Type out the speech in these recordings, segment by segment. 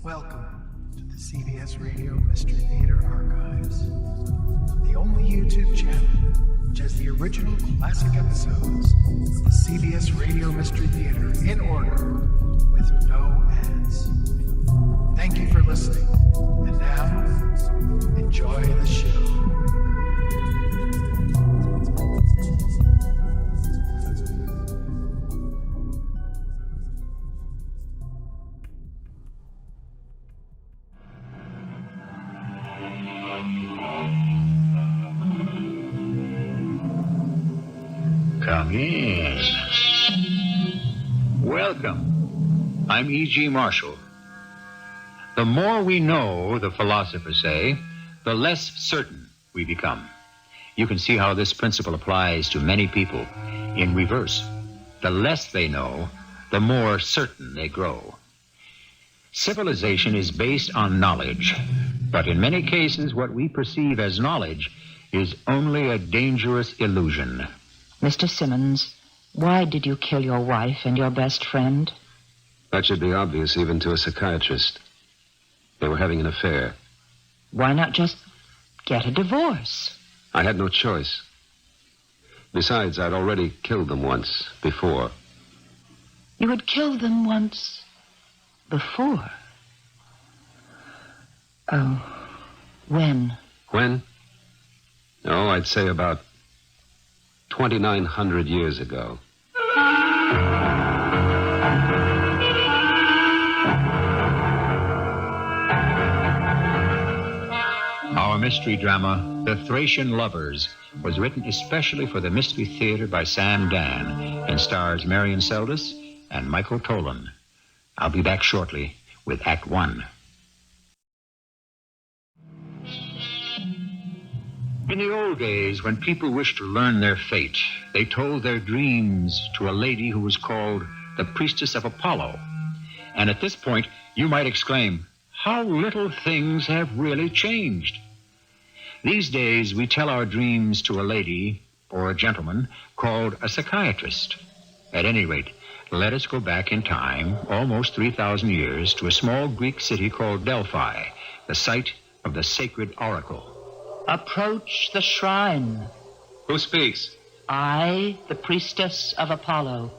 Welcome to the CBS Radio Mystery Theater Archives, the only YouTube channel which has the original classic episodes of the CBS Radio Mystery Theater in order with no ads. Thank you for listening, and now, enjoy the show. Come in. Welcome. I'm E.G. Marshall. The more we know, the philosophers say, the less certain we become. You can see how this principle applies to many people in reverse. The less they know, the more certain they grow. Civilization is based on knowledge, but in many cases, what we perceive as knowledge is only a dangerous illusion. Mr. Simmons, why did you kill your wife and your best friend? That should be obvious even to a psychiatrist. They were having an affair. Why not just get a divorce? I had no choice. Besides, I'd already killed them once before. You had killed them once before? Oh, when? When? Oh, I'd say about 2,900 years ago. Our mystery drama, The Thracian Lovers, was written especially for the Mystery Theater by Sam Dann and stars Marian Seldes and Michael Tolan. I'll be back shortly with Act One. In the old days, when people wished to learn their fate, they told their dreams to a lady who was called the Priestess of Apollo. And at this point, you might exclaim, how little things have really changed. These days, we tell our dreams to a lady or a gentleman called a psychiatrist. At any rate, let us go back in time, almost 3,000 years, to a small Greek city called Delphi, the site of the sacred oracle. Approach the shrine. Who speaks? I, the priestess of Apollo.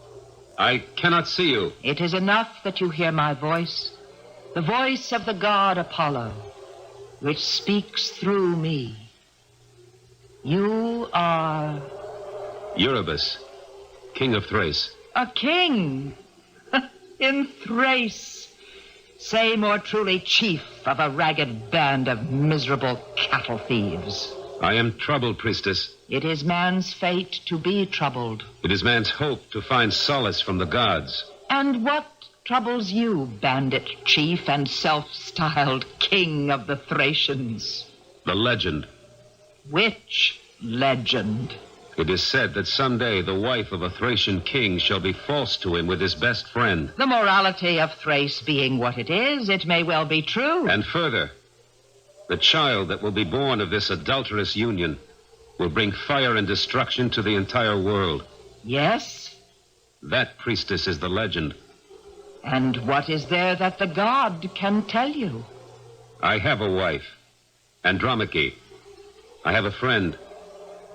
I cannot see you. It is enough that you hear my voice, the voice of the god Apollo, which speaks through me. You are... Uranus, king of Thrace. a king in Thrace. Say more truly, chief of a ragged band of miserable cattle thieves. I am troubled, priestess. It is man's fate to be troubled. It is man's hope to find solace from the gods. And what troubles you, bandit chief and self-styled king of the Thracians? The legend. Which legend? It is said that someday the wife of a Thracian king shall be false to him with his best friend. The morality of Thrace being what it is, it may well be true. And further, the child that will be born of this adulterous union will bring fire and destruction to the entire world. Yes? That, priestess, is the legend. And what is there that the god can tell you? I have a wife, Andromache. I have a friend,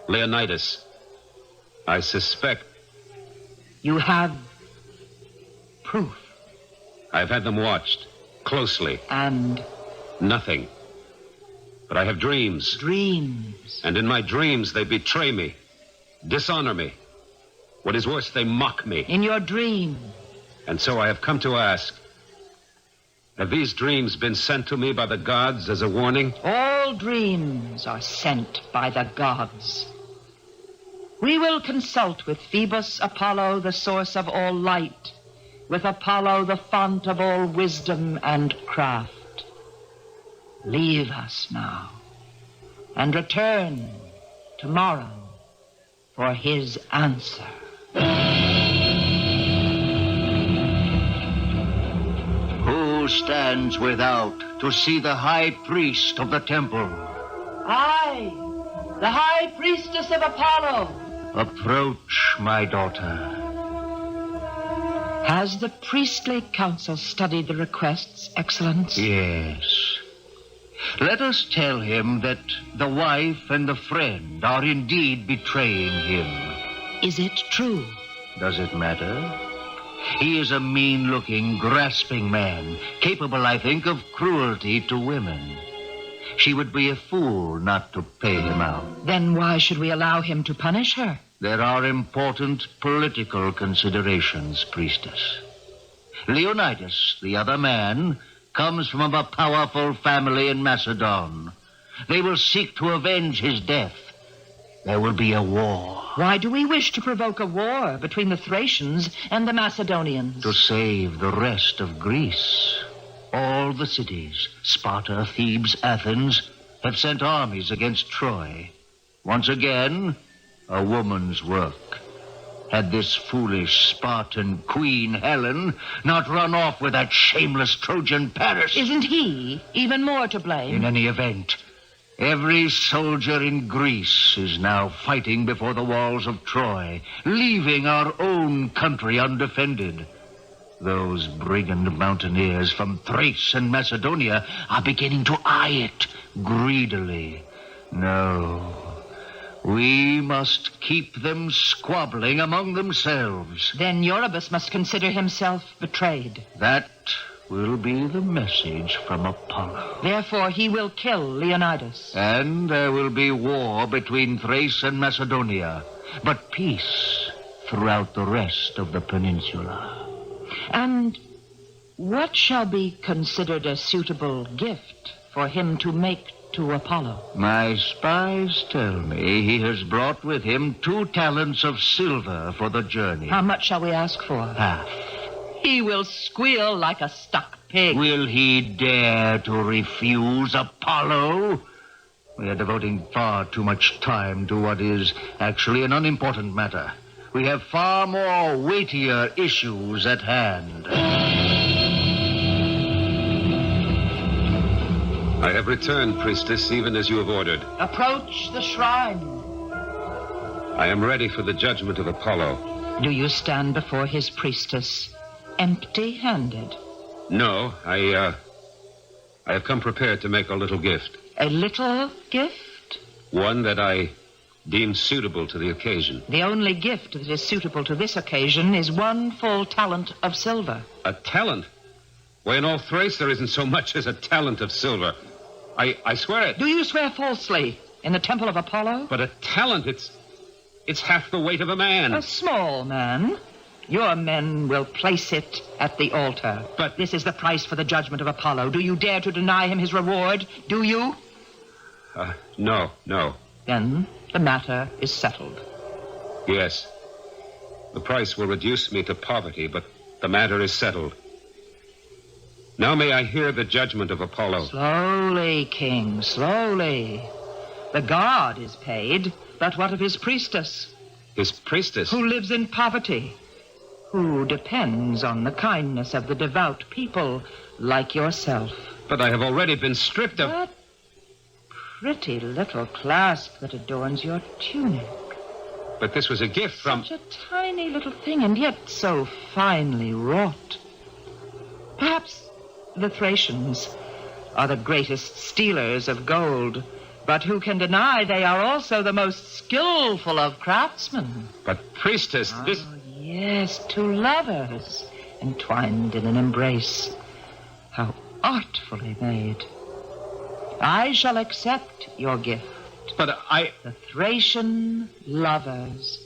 Leonidas. I suspect... You have proof. I've had them watched closely. And Nothing. But I have dreams. dreams. And in my dreams, they betray me, dishonor me. What is worse, they mock me. In your dream. And so I have come to ask, have these dreams been sent to me by the gods as a warning? All dreams are sent by the gods. We will consult with Phoebus Apollo, the source of all light, with Apollo, the font of all wisdom and craft. Leave us now, and return tomorrow for his answer. Who stands without to see the high priest of the temple? I, the high priestess of Apollo. Approach, my daughter. Has the priestly council studied the requests, Excellence? Yes. Let us tell him that the wife and the friend are indeed betraying him. Is it true? Does it matter? He is a mean-looking, grasping man, capable, I think, of cruelty to women. She would be a fool not to pay him out. Then why should we allow him to punish her? There are important political considerations, Priestess. Leonidas, the other man, comes from a powerful family in Macedon. They will seek to avenge his death. There will be a war. Why do we wish to provoke a war between the Thracians and the Macedonians? To save the rest of Greece. All the cities, Sparta, Thebes, Athens, have sent armies against Troy. Once again, a woman's work. Had this foolish Spartan queen, Helen, not run off with that shameless Trojan Paris... Isn't he even more to blame? In any event, every soldier in Greece is now fighting before the walls of Troy, leaving our own country undefended. Those brigand mountaineers from Thrace and Macedonia are beginning to eye it greedily. No, we must keep them squabbling among themselves. Then Eurybus must consider himself betrayed. That will be the message from Apollo. Therefore, he will kill Leonidas. And there will be war between Thrace and Macedonia, but peace throughout the rest of the peninsula. And what shall be considered a suitable gift for him to make to Apollo? My spies tell me he has brought with him 2 talents of silver for the journey. How much shall we ask for? Half. He will squeal like a stuck pig. Will he dare to refuse Apollo? We are devoting far too much time to what is actually an unimportant matter. We have far more weightier issues at hand. I have returned, Priestess, even as you have ordered. Approach the shrine. I am ready for the judgment of Apollo. Do you stand before his priestess empty-handed? No, I have come prepared to make a little gift. A little gift? One that I deem suitable to the occasion. The only gift that is suitable to this occasion is 1 full talent of silver. A talent? Why, in all Thrace there isn't so much as a talent of silver. I swear it. Do you swear falsely in the temple of Apollo? But a talent, it's half the weight of a man. A small man. Your men will place it at the altar. But this is the price for the judgment of Apollo. Do you dare to deny him his reward? Do you? No. Then the matter is settled. Yes. The price will reduce me to poverty, but the matter is settled. Now may I hear the judgment of Apollo. Slowly, King, slowly. The god is paid, but what of his priestess? His priestess? Who lives in poverty? Who depends on the kindness of the devout people like yourself? But I have already been stripped of... That pretty little clasp that adorns your tunic. But this was a gift from... Such a tiny little thing, and yet so finely wrought. Perhaps the Thracians are the greatest stealers of gold, but who can deny they are also the most skillful of craftsmen? But, priestess, this... Yes, 2 lovers entwined in an embrace. How artfully made. I shall accept your gift. But The Thracian lovers.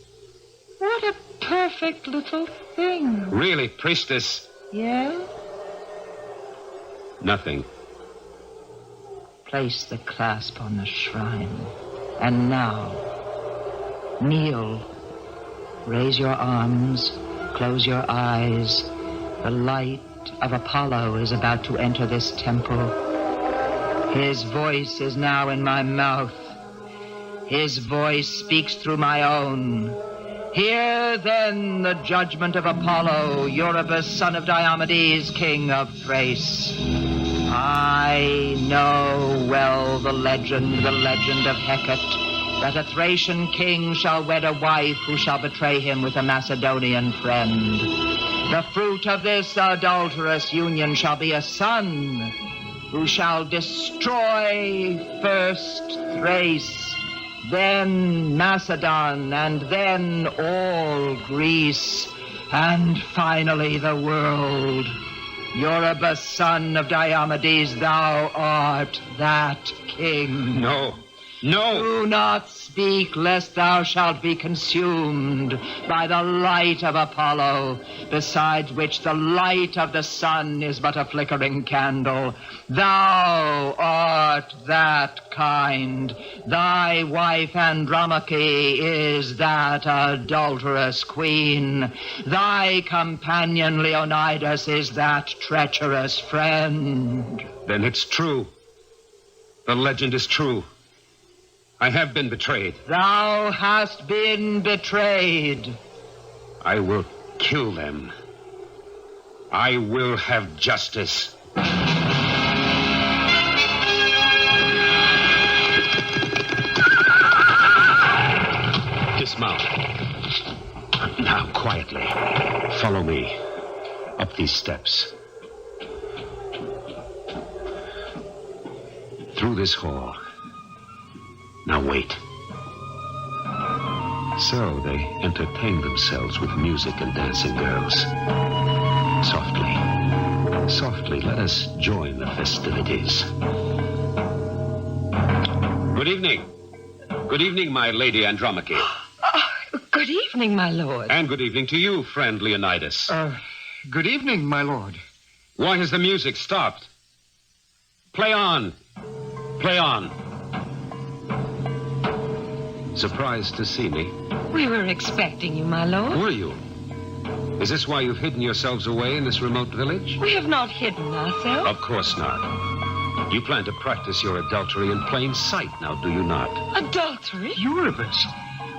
What a perfect little thing. Really, priestess... Yeah? Nothing. Place the clasp on the shrine. And now, kneel. Raise your arms. Close your eyes. The light of Apollo is about to enter this temple. His voice is now in my mouth. His voice speaks through my own. Hear then the judgment of Apollo, Eurybus, son of Diomedes, king of Thrace. I know well the legend of Hecate, that a Thracian king shall wed a wife who shall betray him with a Macedonian friend. The fruit of this adulterous union shall be a son who shall destroy first Thrace, then Macedon, and then all Greece, and finally the world. Eurybus, son of Diomedes, thou art that king. No. No! Do not speak, lest thou shalt be consumed by the light of Apollo, besides which the light of the sun is but a flickering candle. Thou art that kind. Thy wife Andromache is that adulterous queen. Thy companion Leonidas is that treacherous friend. Then it's true. The legend is true. I have been betrayed. Thou hast been betrayed. I will kill them. I will have justice. Dismount. Now, quietly. Follow me. Up these steps. Through this hall. Now wait. So they entertain themselves with music and dancing girls. Softly, softly, let us join the festivities. Good evening. Good evening, my lady Andromache. Good evening, my lord. And good evening to you, friend Leonidas. Good evening, my lord. Why has the music stopped? Play on. Play on. Surprised to see me? We were expecting you, my lord. Were you? Is this why you've hidden yourselves away in this remote village? We have not hidden ourselves. Of course not. You plan to practice your adultery in plain sight, now do you not? Adultery? Eurybus,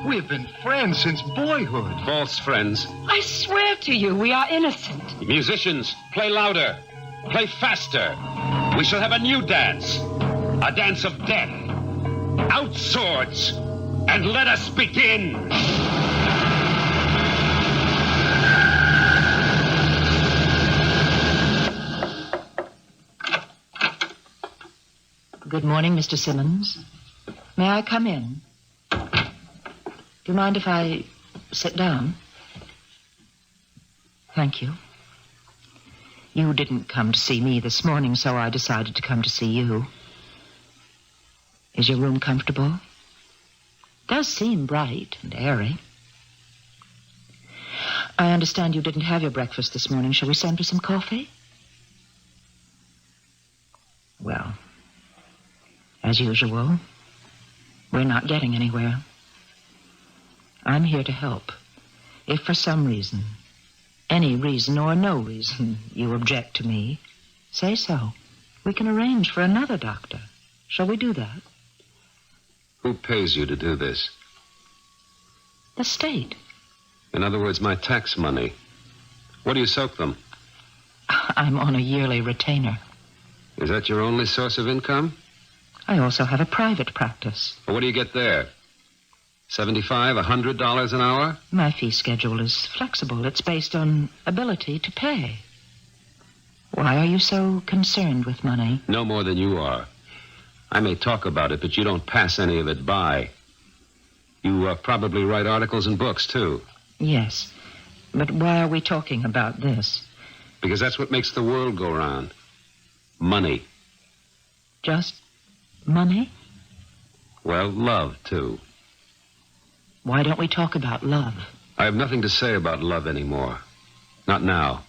we have been friends since boyhood. False friends. I swear to you, we are innocent. Musicians, play louder. Play faster. We shall have a new dance. A dance of death. Out swords. And let us begin. Good morning, Mr. Simmons. May I come in? Do you mind if I sit down? Thank you. You didn't come to see me this morning, so I decided to come to see you. Is your room comfortable? Does seem bright and airy. I understand you didn't have your breakfast this morning. Shall we send for some coffee? Well, as usual, we're not getting anywhere. I'm here to help. If for some reason, any reason or no reason, you object to me, say so. We can arrange for another doctor. Shall we do that? Who pays you to do this? The state. In other words, my tax money. What do you soak them? I'm on a yearly retainer. Is that your only source of income? I also have a private practice. Well, what do you get there? $75, $100 an hour? My fee schedule is flexible. It's based on ability to pay. Why are you so concerned with money? No more than you are. I may talk about it, but you don't pass any of it by. You probably write articles and books, too. Yes, but why are we talking about this? Because that's what makes the world go round. Money. Just money? Well, love, too. Why don't we talk about love? I have nothing to say about love anymore. Not now.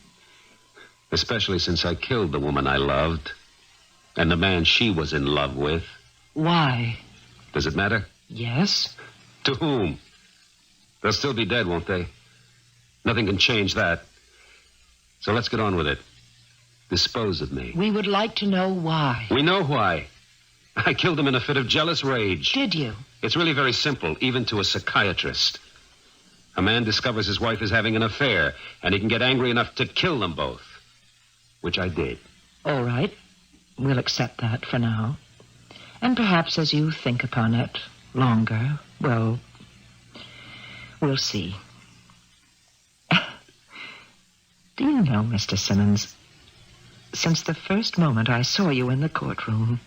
Especially since I killed the woman I loved. And the man she was in love with. Why? Does it matter? Yes. To whom? They'll still be dead, won't they? Nothing can change that. So let's get on with it. Dispose of me. We would like to know why. We know why. I killed him in a fit of jealous rage. Did you? It's really very simple, even to a psychiatrist. A man discovers his wife is having an affair, and he can get angry enough to kill them both. Which I did. All right. We'll accept that for now. And perhaps as you think upon it longer, well, we'll see. Do you know, Mr. Simmons, since the first moment I saw you in the courtroom,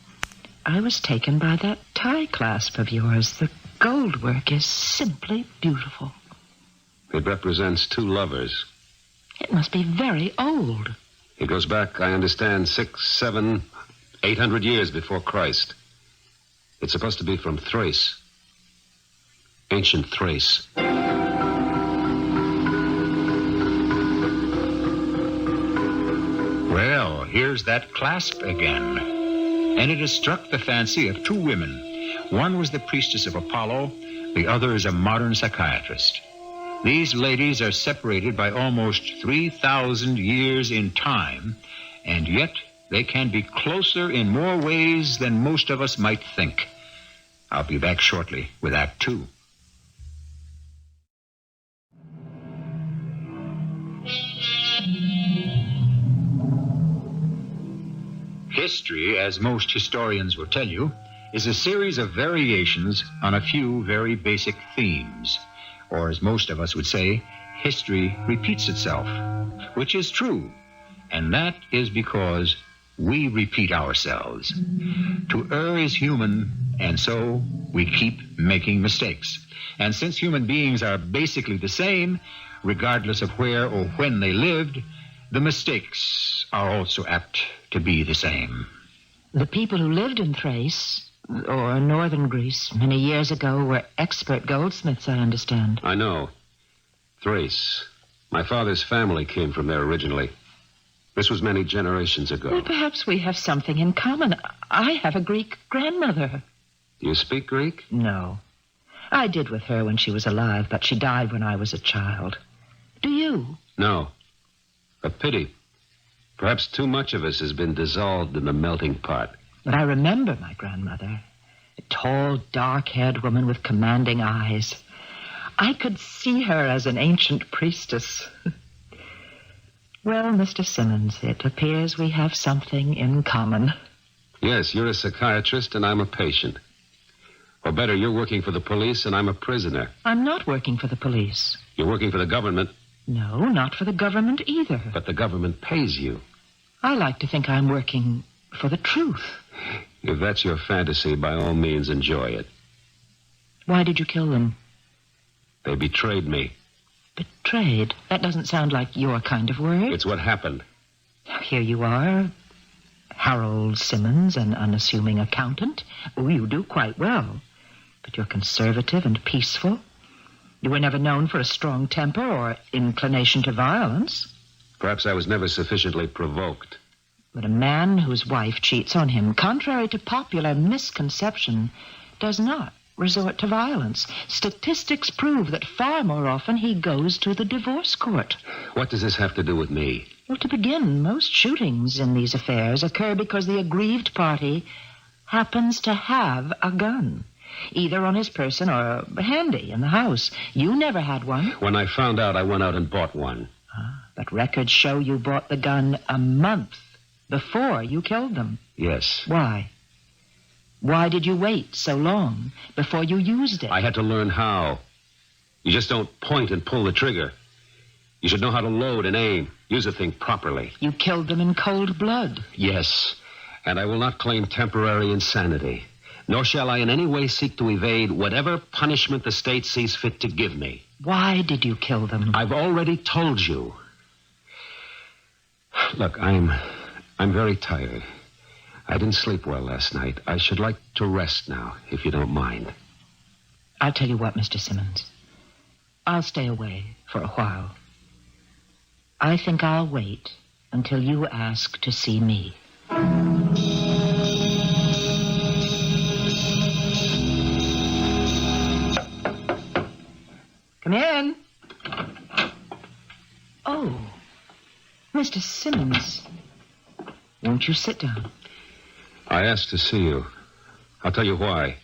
I was taken by that tie clasp of yours. The gold work is simply beautiful. It represents two lovers. It must be very old. It goes back, I understand, 600, 700, 800 years before Christ. It's supposed to be from Thrace. Ancient Thrace. Well, here's that clasp again. And it has struck the fancy of two women. One was the priestess of Apollo, the other is a modern psychiatrist. These ladies are separated by almost 3,000 years in time, and yet they can be closer in more ways than most of us might think. I'll be back shortly with Act Two. History, as most historians will tell you, is a series of variations on a few very basic themes. Or, as most of us would say, history repeats itself, which is true. And that is because we repeat ourselves. To err is human, and so we keep making mistakes. And since human beings are basically the same, regardless of where or when they lived, the mistakes are also apt to be the same. The people who lived in Thrace, or northern Greece, many years ago were expert goldsmiths, I understand. I know. Thrace. My father's family came from there originally. This was many generations ago. Well, perhaps we have something in common. I have a Greek grandmother. Do you speak Greek? No. I did with her when she was alive, but she died when I was a child. Do you? No. A pity. Perhaps too much of us has been dissolved in the melting pot. But I remember my grandmother. A tall, dark-haired woman with commanding eyes. I could see her as an ancient priestess. Well, Mr. Simmons, it appears we have something in common. Yes, you're a psychiatrist and I'm a patient. Or better, you're working for the police and I'm a prisoner. I'm not working for the police. You're working for the government. No, not for the government either. But the government pays you. I like to think I'm working for the truth. If that's your fantasy, by all means, enjoy it. Why did you kill them? They betrayed me. Betrayed? That doesn't sound like your kind of word. It's what happened. Here you are, Harold Simmons, an unassuming accountant. Oh, you do quite well. But you're conservative and peaceful. You were never known for a strong temper or inclination to violence. Perhaps I was never sufficiently provoked. But a man whose wife cheats on him, contrary to popular misconception, does not resort to violence. Statistics prove that far more often he goes to the divorce court. What does this have to do with me? Well, to begin, most shootings in these affairs occur because the aggrieved party happens to have a gun, either on his person or handy in the house. You never had one. When I found out, I went out and bought one. But records show you bought the gun a month before you killed them. Yes. Why? Why did you wait so long before you used it? I had to learn how. You just don't point and pull the trigger. You should know how to load and aim. Use the thing properly. You killed them in cold blood. Yes. And I will not claim temporary insanity. Nor shall I in any way seek to evade whatever punishment the state sees fit to give me. Why did you kill them? I've already told you. Look, I'm very tired. I didn't sleep well last night. I should like to rest now, if you don't mind. I'll tell you what, Mr. Simmons. I'll stay away for a while. I think I'll wait until you ask to see me. Come in. Oh, Mr. Simmons. Won't you sit down? I asked to see you. I'll tell you why.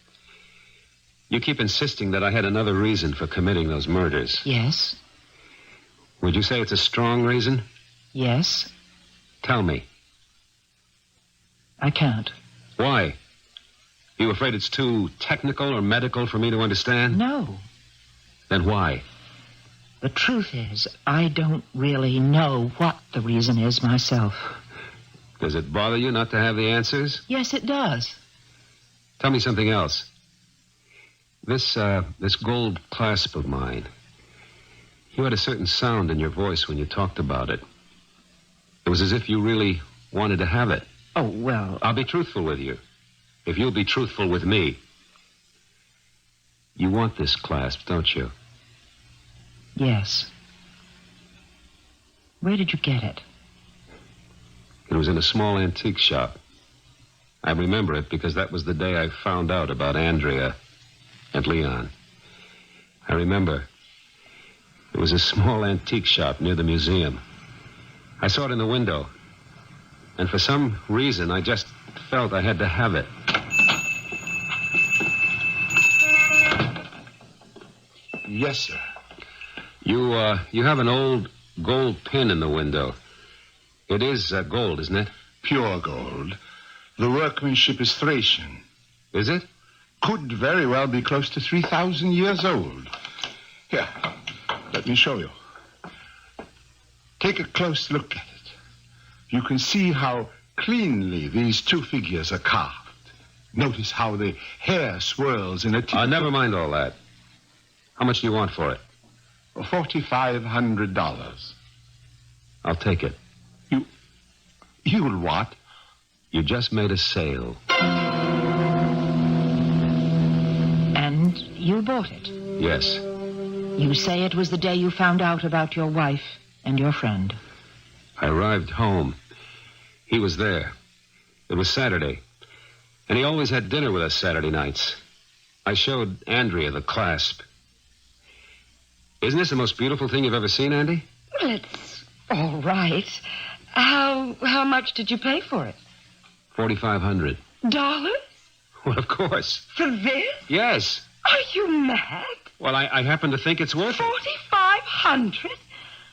You keep insisting that I had another reason for committing those murders. Yes. Would you say it's a strong reason? Yes. Tell me. I can't. Why? You afraid it's too technical or medical for me to understand? No. Then why? The truth is, I don't really know what the reason is myself. Does it bother you not to have the answers? Yes, it does. Tell me something else. This gold clasp of mine, you had a certain sound in your voice when you talked about it. It was as if you really wanted to have it. Oh, well... I'll be truthful with you. If you'll be truthful with me. You want this clasp, don't you? Yes. Where did you get it? It was in a small antique shop. I remember it because that was the day I found out about Andrea and Leon. I remember. It was a small antique shop near the museum. I saw it in the window. And for some reason, I just felt I had to have it. Yes, sir. You have an old gold pin in the window. It is gold, isn't it? Pure gold. The workmanship is Thracian. Is it? Could very well be close to 3,000 years old. Here, let me show you. Take a close look at it. You can see how cleanly these two figures are carved. Notice how the hair swirls in a typical... Never mind all that. How much do you want for it? $4,500. I'll take it. You'll what? You just made a sale. And you bought it? Yes. You say it was the day you found out about your wife and your friend. I arrived home. He was there. It was Saturday. And he always had dinner with us Saturday nights. I showed Andrea the clasp. Isn't this the most beautiful thing you've ever seen, Andy? Well, it's all right. How much did you pay for it? $4,500. Dollars? Well, of course. For this? Yes. Are you mad? Well, I happen to think it's worth it. $4,500?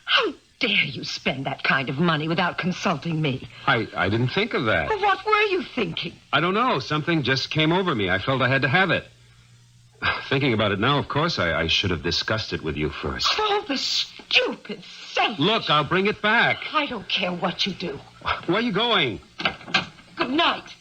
How dare you spend that kind of money without consulting me? I didn't think of that. Well, what were you thinking? I don't know. Something just came over me. I felt I had to have it. Thinking about it now, of course, I should have discussed it with you first. Oh, the stupid self. Look, I'll bring it back. I don't care what you do. Where are you going? Good night.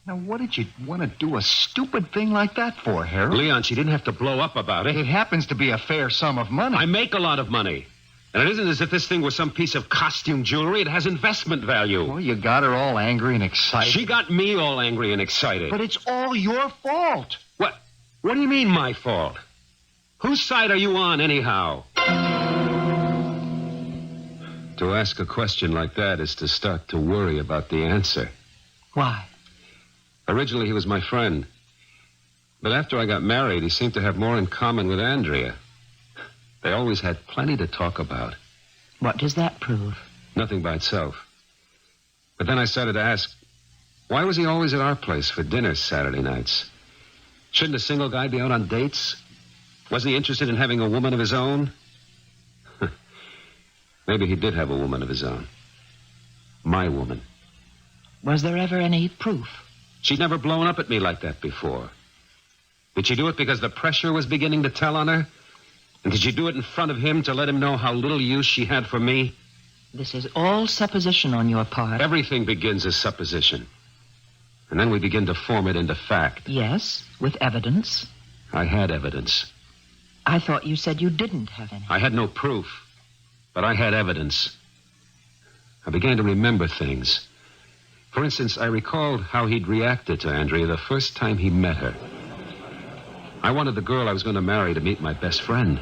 Now, what did you want to do a stupid thing like that for, Harold? Leon, she didn't have to blow up about it. It happens to be a fair sum of money. I make a lot of money. And it isn't as if this thing was some piece of costume jewelry. It has investment value. Well, you got her all angry and excited. She got me all angry and excited. But it's all your fault. What? What do you mean, my fault? Whose side are you on, anyhow? To ask a question like that is to start to worry about the answer. Why? Originally, he was my friend. But after I got married, he seemed to have more in common with Andrea. They always had plenty to talk about. What does that prove? Nothing by itself. But then I started to ask, why was he always at our place for dinner Saturday nights? Shouldn't a single guy be out on dates? Wasn't he interested in having a woman of his own? Maybe he did have a woman of his own. My woman. Was there ever any proof? She'd never blown up at me like that before. Did she do it because the pressure was beginning to tell on her? And did she do it in front of him to let him know how little use she had for me? This is all supposition on your part. Everything begins as supposition. And then we begin to form it into fact. Yes, with evidence. I had evidence. I thought you said you didn't have any. I had no proof, but I had evidence. I began to remember things. For instance, I recalled how he'd reacted to Andrea the first time he met her. I wanted the girl I was going to marry to meet my best friend.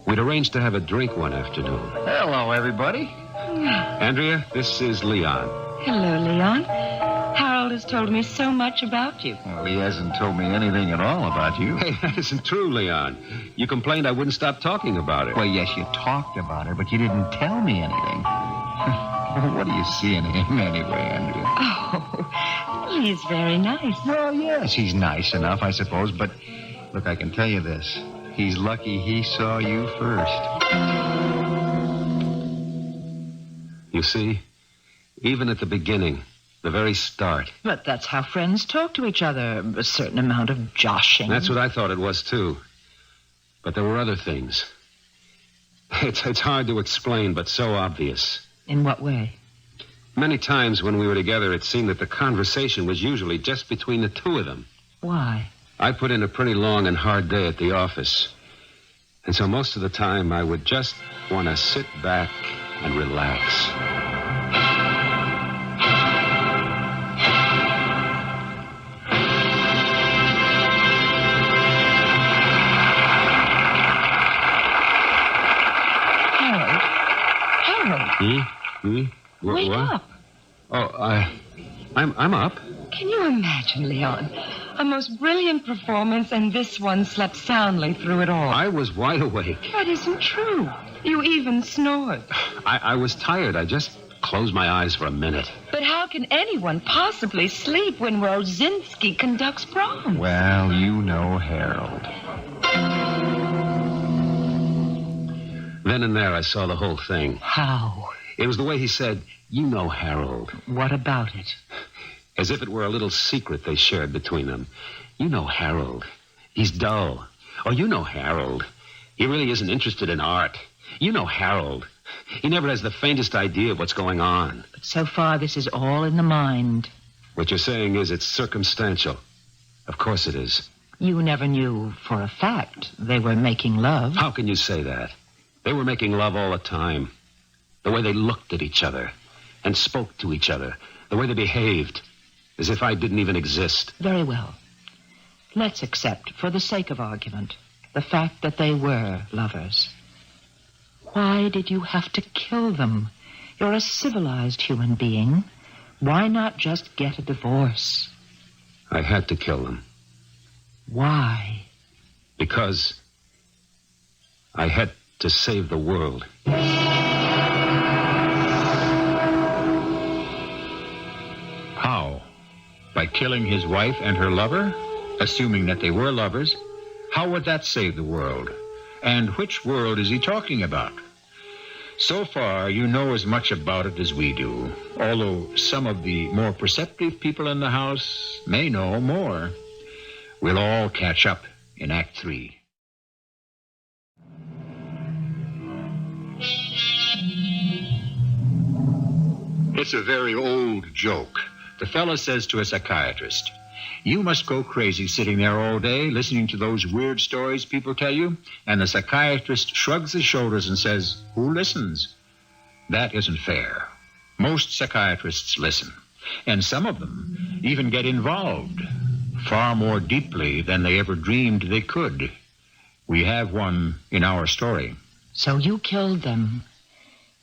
We'd arranged to have a drink one afternoon. Hello, everybody. Andrea, this is Leon. Hello, Leon. Harold has told me so much about you. Well, he hasn't told me anything at all about you. Hey, that isn't true, Leon. You complained I wouldn't stop talking about her. Well, yes, you talked about her, but you didn't tell me anything. What do you see in him anyway, Andrea? Oh, he's very nice. Well, yes, he's nice enough, I suppose, but look, I can tell you this. He's lucky he saw you first. You see, even at the beginning, the very start. But that's how friends talk to each other. A certain amount of joshing. That's what I thought it was, too. But there were other things. It's hard to explain, but so obvious. In what way? Many times when we were together, it seemed that the conversation was usually just between the two of them. Why? I put in a pretty long and hard day at the office. And so most of the time, I would just want to sit back and relax. Wake up. Oh, I'm up. Can you imagine, Leon? A most brilliant performance, and this one slept soundly through it all. I was wide awake. That isn't true. You even snored. I was tired. I just closed my eyes for a minute. But how can anyone possibly sleep when Rosinski conducts prom? Well, you know Harold. Then and there, I saw the whole thing. How? It was the way he said, "You know Harold." What about it? As if it were a little secret they shared between them. "You know Harold. He's dull." "Oh, you know Harold. He really isn't interested in art. You know Harold. He never has the faintest idea of what's going on." But so far, this is all in the mind. What you're saying is it's circumstantial. Of course it is. You never knew for a fact they were making love. How can you say that? They were making love all the time. The way they looked at each other and spoke to each other. The way they behaved. As if I didn't even exist. Very well. Let's accept, for the sake of argument, the fact that they were lovers. Why did you have to kill them? You're a civilized human being. Why not just get a divorce? I had to kill them. Why? Because I had to save the world. How? By killing his wife and her lover? Assuming that they were lovers, how would that save the world? And which world is he talking about? So far, you know as much about it as we do, although some of the more perceptive people in the house may know more. We'll all catch up in Act 3. It's a very old joke. The fellow says to a psychiatrist, "You must go crazy sitting there all day listening to those weird stories people tell you." And the psychiatrist shrugs his shoulders and says, "Who listens?" That isn't fair. Most psychiatrists listen, and some of them even get involved far more deeply than they ever dreamed they could. We have one in our story. So you killed them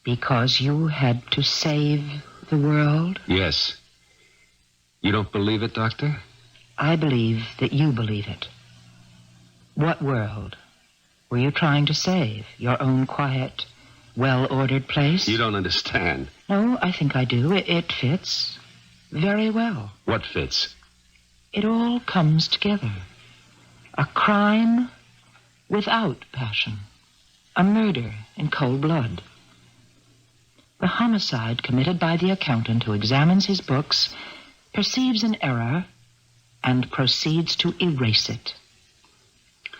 because you had to save the world? Yes. You don't believe it, Doctor? I believe that you believe it. What world were you trying to save? Your own quiet, well-ordered place? You don't understand. No, I think I do. It fits very well. What fits? It all comes together. A crime without passion. A murder in cold blood. The homicide committed by the accountant who examines his books perceives an error and proceeds to erase it.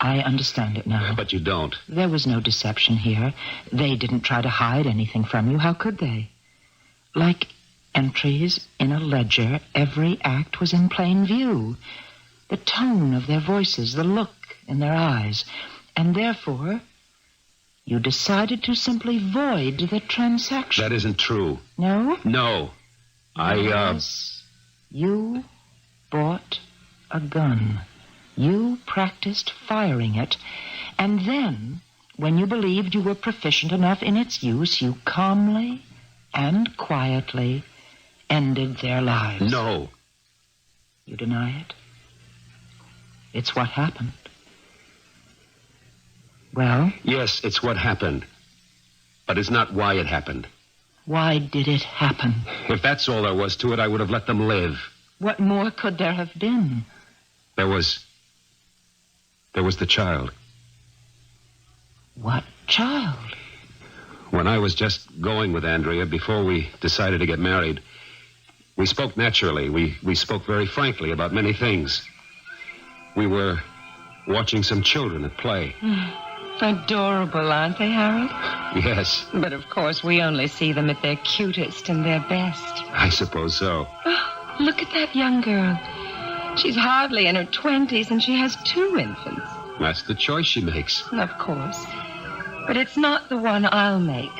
I understand it now. But you don't. There was no deception here. They didn't try to hide anything from you. How could they? Like entries in a ledger, every act was in plain view. The tone of their voices, the look in their eyes. And therefore, you decided to simply void the transaction. That isn't true. No? No. Yes. You bought a gun. You practiced firing it. And then, when you believed you were proficient enough in its use, you calmly and quietly ended their lives. No. You deny it? It's what happened. Well? Yes, it's what happened. But it's not why it happened. Why did it happen? If that's all there was to it, I would have let them live. What more could there have been? There was the child. What child? When I was just going with Andrea, before we decided to get married, we spoke naturally. We spoke very frankly about many things. We were watching some children at play. Adorable, aren't they, Harold? Yes, But of course, we only see them at their cutest and their best. I suppose so. Oh, look at that young girl. She's hardly in her 20s, and she has 2 infants. That's the choice she makes. Of course. But it's not the one I'll make.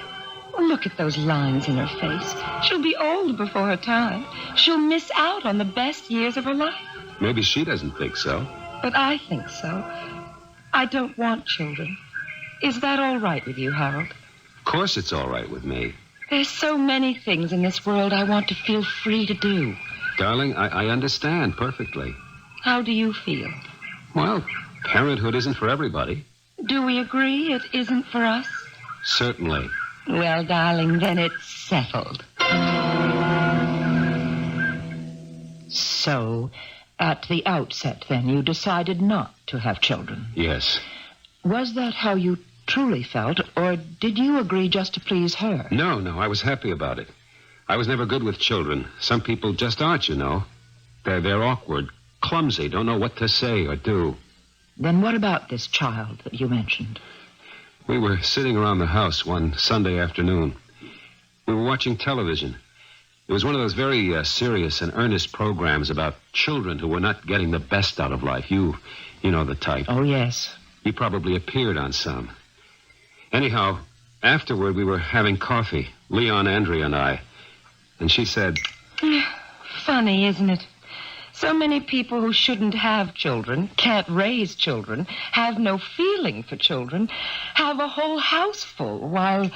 Look at those lines in her face. She'll be old before her time. She'll miss out on the best years of her life. Maybe she doesn't think so. But I think so. I don't want children. Is that all right with you, Harold? Of course it's all right with me. There's so many things in this world I want to feel free to do. Darling, I understand perfectly. How do you feel? Well, parenthood isn't for everybody. Do we agree it isn't for us? Certainly. Well, darling, then it's settled. So, at the outset, then, you decided not to have children. Yes. Was that how you truly felt, or did you agree just to please her? No, I was happy about it. I was never good with children. Some people just aren't, you know. They're awkward, clumsy, don't know what to say or do. Then what about this child that you mentioned? We were sitting around the house one Sunday afternoon. We were watching television. It was one of those very serious and earnest programs about children who were not getting the best out of life. You know the type. Oh, yes. You probably appeared on some. Anyhow, afterward we were having coffee, Leon, Andrea, and I. And she said... Funny, isn't it? So many people who shouldn't have children, can't raise children, have no feeling for children, have a whole house full while...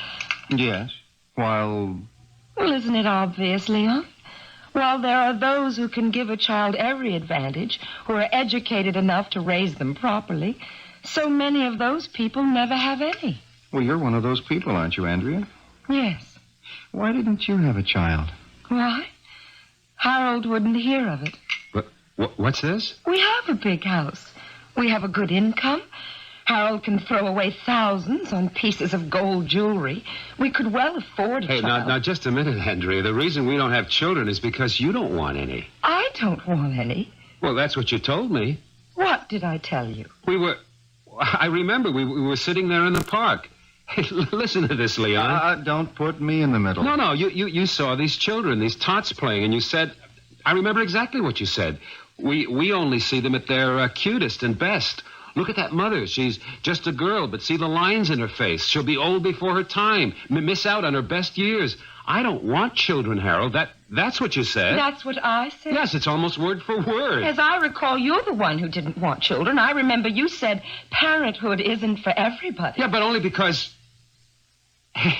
Yes. While... Well, isn't it obvious, Leon? While there are those who can give a child every advantage, who are educated enough to raise them properly, so many of those people never have any. Well, you're one of those people, aren't you, Andrea? Yes. Why didn't you have a child? Why? Harold wouldn't hear of it. What's this? We have a big house. We have a good income. Harold can throw away thousands on pieces of gold jewelry. We could well afford a Hey, child. now, just a minute, Andrea. The reason we don't have children is because you don't want any. I don't want any. Well, that's what you told me. What did I tell you? I remember we were sitting there in the park. Hey, listen to this, Leon. Don't put me in the middle. No, you saw these children, these tots playing, and you said... I remember exactly what you said. We only see them at their cutest and best. Look at that mother. She's just a girl, but see the lines in her face. She'll be old before her time, miss out on her best years. I don't want children, Harold. That's what you said. That's what I said? Yes, it's almost word for word. As I recall, you're the one who didn't want children. I remember you said parenthood isn't for everybody. Yeah, but only because... Hey,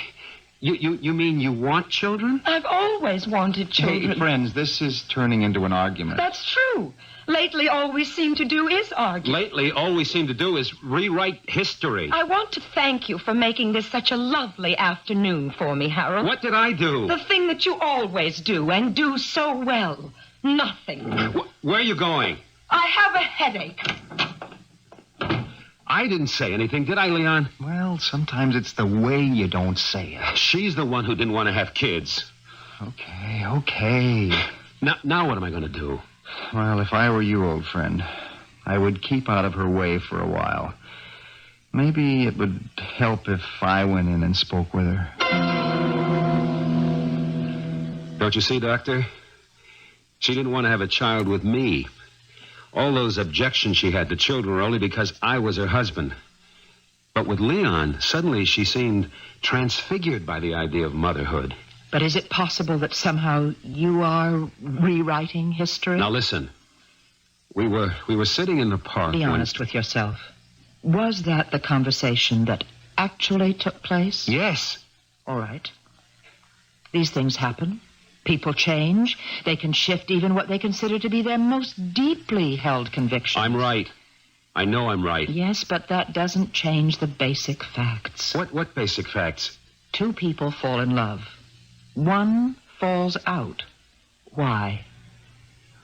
you mean you want children? I've always wanted children. Hey, friends, this is turning into an argument. That's true. Lately, all we seem to do is argue. Lately, all we seem to do is rewrite history. I want to thank you for making this such a lovely afternoon for me, Harold. What did I do? The thing that you always do, and do so well. Nothing. Where are you going? I have a headache. I didn't say anything, did I, Leon? Well, sometimes it's the way you don't say it. She's the one who didn't want to have kids. Okay. Now what am I going to do? Well, if I were you, old friend, I would keep out of her way for a while. Maybe it would help if I went in and spoke with her. Don't you see, Doctor? She didn't want to have a child with me. All those objections she had to children were only because I was her husband. But with Leon, suddenly she seemed transfigured by the idea of motherhood. But is it possible that somehow you are rewriting history? Now listen. We were sitting in the park. Be honest with yourself. Was that the conversation that actually took place? Yes. All right. These things happen. People change. They can shift even what they consider to be their most deeply held convictions. I'm right. I know I'm right. Yes, but that doesn't change the basic facts. What basic facts? 2 people fall in love. 1 falls out. Why?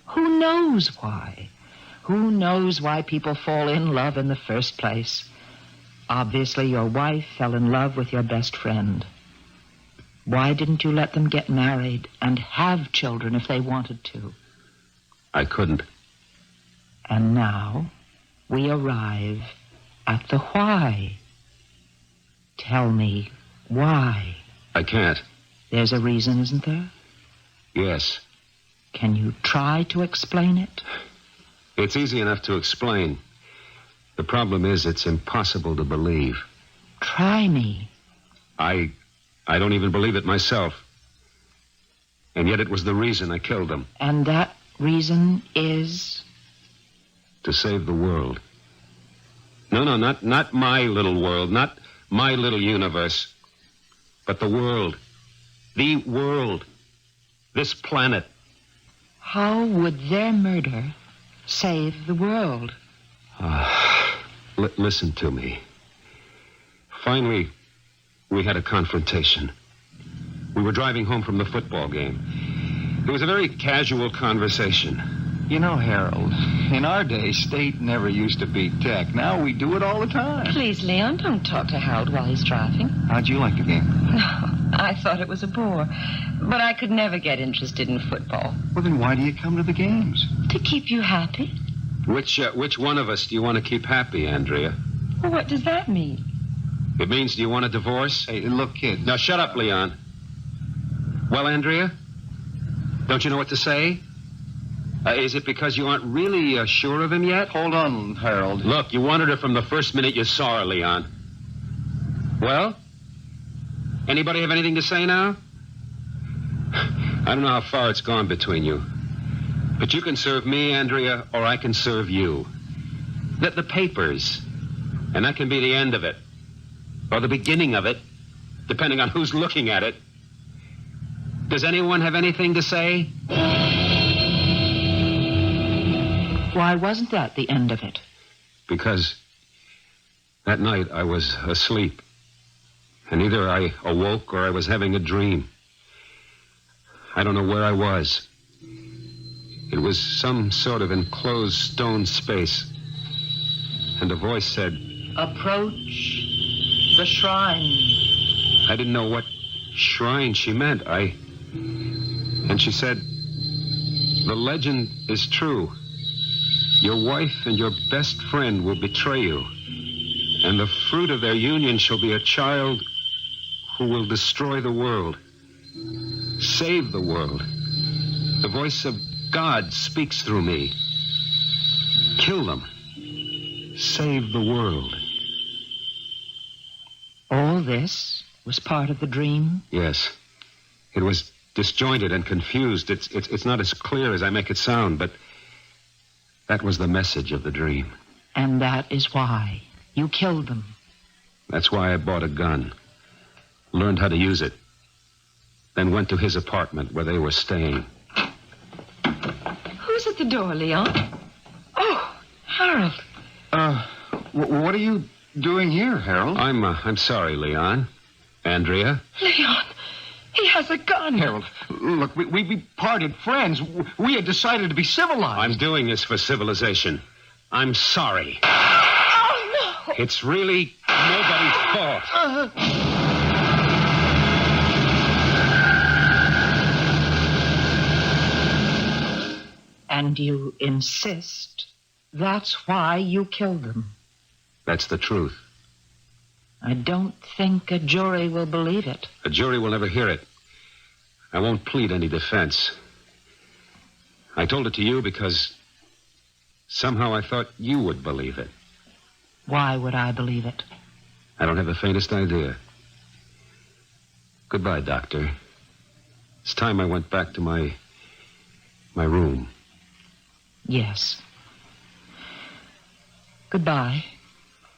Who knows why? Who knows why people fall in love in the first place? Obviously, your wife fell in love with your best friend. Why didn't you let them get married and have children if they wanted to? I couldn't. And now we arrive at the why. Tell me, why? I can't. There's a reason, isn't there? Yes. Can you try to explain it? It's easy enough to explain. The problem is it's impossible to believe. Try me. I don't even believe it myself. And yet it was the reason I killed them. And that reason is? To save the world. No, not my little world, not my little universe, but the world. The world. This planet. How would their murder save the world? Listen to me. Finally, we had a confrontation. We were driving home from the football game. It was a very casual conversation. You know, Harold, in our day, state never used to beat tech. Now we do it all the time. Please, Leon, don't talk to Harold while he's driving. How'd you like the game? I thought it was a bore. But I could never get interested in football. Well, then why do you come to the games? To keep you happy? Which one of us do you want to keep happy, Andrea? Well, what does that mean? It means, do you want a divorce? Hey, look, kid. Now, shut up, Leon. Well, Andrea? Don't you know what to say? Is it because you aren't really sure of him yet? Hold on, Harold. Look, you wanted her from the first minute you saw her, Leon. Well? Anybody have anything to say now? I don't know how far it's gone between you. But you can serve me, Andrea, or I can serve you. The papers. And that can be the end of it. Or the beginning of it, depending on who's looking at it. Does anyone have anything to say? Why wasn't that the end of it? Because that night I was asleep. And either I awoke or I was having a dream. I don't know where I was. It was some sort of enclosed stone space. And a voice said, Approach the shrine. I didn't know what shrine she meant. And she said, the legend is true. Your wife and your best friend will betray you. And the fruit of their union shall be a child who will destroy the world. Save the world. The voice of God speaks through me. Kill them. Save the world. All this was part of the dream? Yes. It was disjointed and confused. It's not as clear as I make it sound, but that was the message of the dream. And that is why you killed them. That's why I bought a gun. Learned how to use it. Then went to his apartment where they were staying. Who's at the door, Leon? Oh, Harold. What are you doing here, Harold? I'm sorry, Leon. Andrea? Leon, he has a gun. Harold, look, we parted friends. We had decided to be civilized. I'm doing this for civilization. I'm sorry. Oh, no. It's really nobody's fault. And you insist that's why you killed them? That's the truth. I don't think a jury will believe it. A jury will never hear it. I won't plead any defense. I told it to you because somehow I thought you would believe it. Why would I believe it? I don't have the faintest idea. Goodbye, Doctor. It's time I went back to my room. Yes. Goodbye.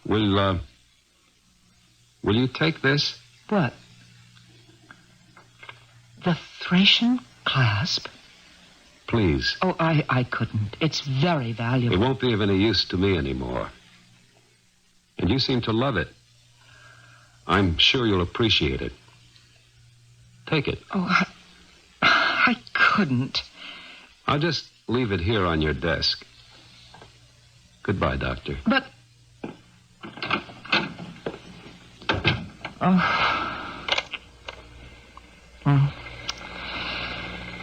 Will you take this? What? The Thracian clasp? Please. Oh, I couldn't. It's very valuable. It won't be of any use to me anymore. And you seem to love it. I'm sure you'll appreciate it. Take it. Oh, I couldn't. I'll just leave it here on your desk. Goodbye, Doctor. But...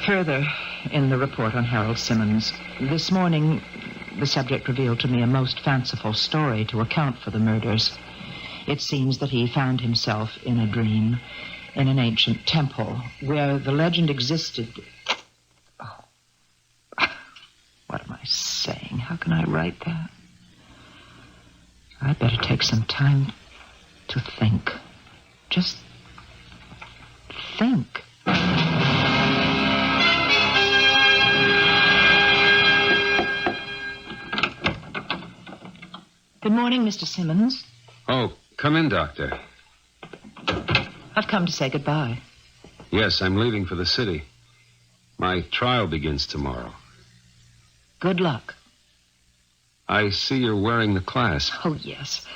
Further, in the report on Harold Simmons, this morning, the subject revealed to me a most fanciful story to account for the murders. It seems that he found himself in a dream in an ancient temple where the legend existed. Oh. What am I saying? How can I write that? I'd better take some time to think. Just think. Good morning, Mr. Simmons. Oh, come in, Doctor. I've come to say goodbye. Yes, I'm leaving for the city. My trial begins tomorrow. Good luck. I see you're wearing the class. Oh, yes.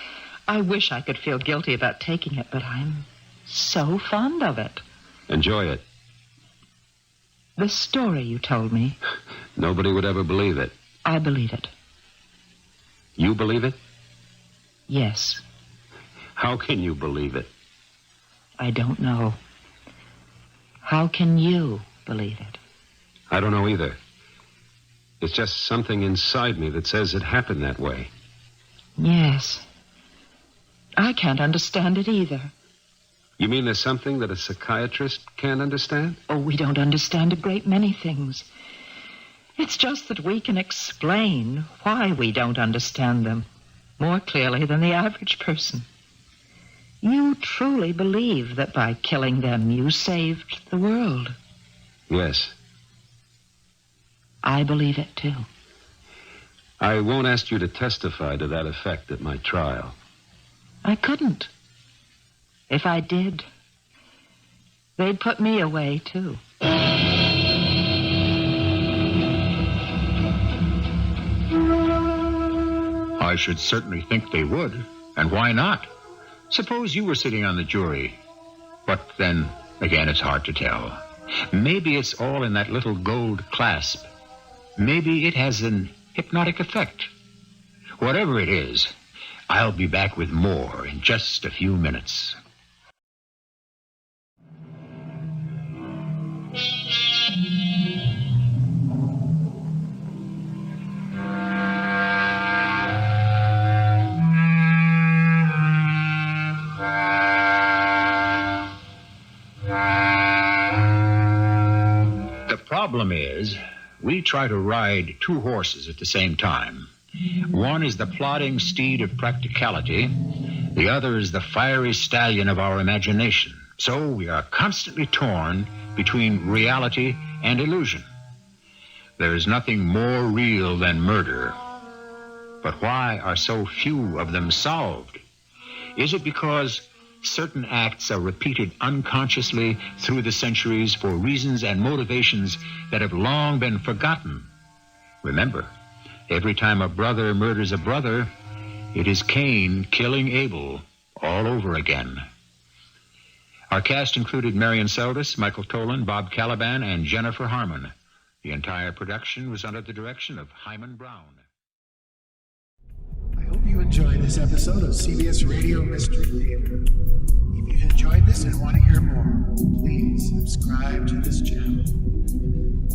I wish I could feel guilty about taking it, but I'm so fond of it. Enjoy it. The story you told me. Nobody would ever believe it. I believe it. You believe it? Yes. How can you believe it? I don't know. How can you believe it? I don't know either. It's just something inside me that says it happened that way. Yes. I can't understand it either. You mean there's something that a psychiatrist can't understand? Oh, we don't understand a great many things. It's just that we can explain why we don't understand them more clearly than the average person. You truly believe that by killing them, you saved the world. Yes. I believe it, too. I won't ask you to testify to that effect at my trial. I couldn't. If I did, they'd put me away, too. I should certainly think they would. And why not? Suppose you were sitting on the jury. But then, again, it's hard to tell. Maybe it's all in that little gold clasp. Maybe it has an hypnotic effect. Whatever it is, I'll be back with more in just a few minutes. The problem is, we try to ride two horses at the same time. One is the plodding steed of practicality. The other is the fiery stallion of our imagination. So we are constantly torn between reality and illusion. There is nothing more real than murder. But why are so few of them solved? Is it because certain acts are repeated unconsciously through the centuries for reasons and motivations that have long been forgotten? Remember, every time a brother murders a brother, it is Cain killing Abel all over again. Our cast included Marian Seldes, Michael Tolan, Bob Kaliban, and Jennifer Harmon. The entire production was under the direction of Harmon Brown. I hope you enjoyed this episode of CBS Radio Mystery Theater. If you've enjoyed this and want to hear more, please subscribe to this channel.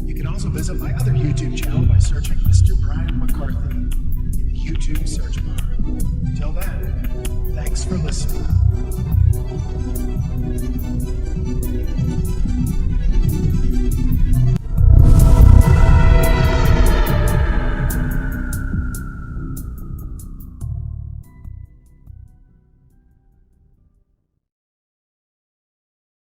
You can also visit my other YouTube channel by searching Mr. Brian McCarthy in the YouTube search bar. Until then, thanks for listening.